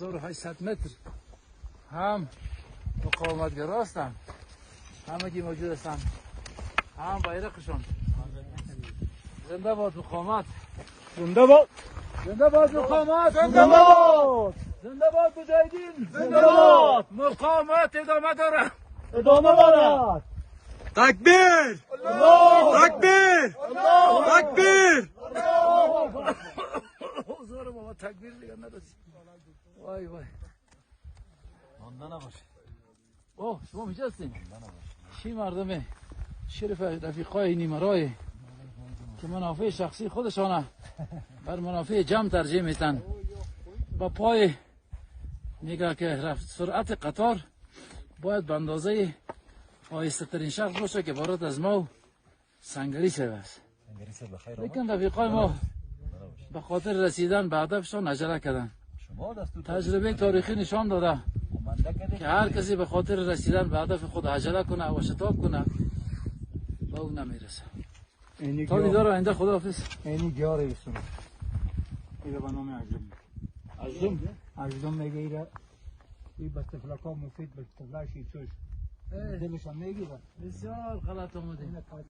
1800 متر هم مقاومتگرا هستند، همگی موجود هستند، هم بیرقشون. زنده باد مقاومت، زنده باد، زنده باد مقاومت، زنده باد، زنده باد مجاهدین، زنده باد. مقاومت ادامه دارد، ادامه دارد. تکبیر، تکبیر، تکبیر. حضور بابا تکبیر دیگه نداشت. وای وای. مانده نباشه. اوه شما میشه هستین؟ چی مردمه شرف رفیقای نیمرای که منافع شخصی خودشانه بر منافع جمع ترجیح میتن. با پای میگه که سرعت قطار باید به اندازه آهسته ترین شخص باشه که بارات از ما سنگری شود. لیکن رفیقای ما به خاطر رسیدن به هدفشان عجله کردن. تجربه تاریخی نشان داده که هر کسی به خاطر رسیدن به هدف خود عجله کنه و شتاب کنه به اون نمیرسه. تا دیدار آینده، خداحافظ. اینی جاره ایستون ایره به نام عجلم عجلم میگه ایره ای بستفلکا مفید بستفلاشی چوش دلش هم میگیره. بسیار غلط آمده.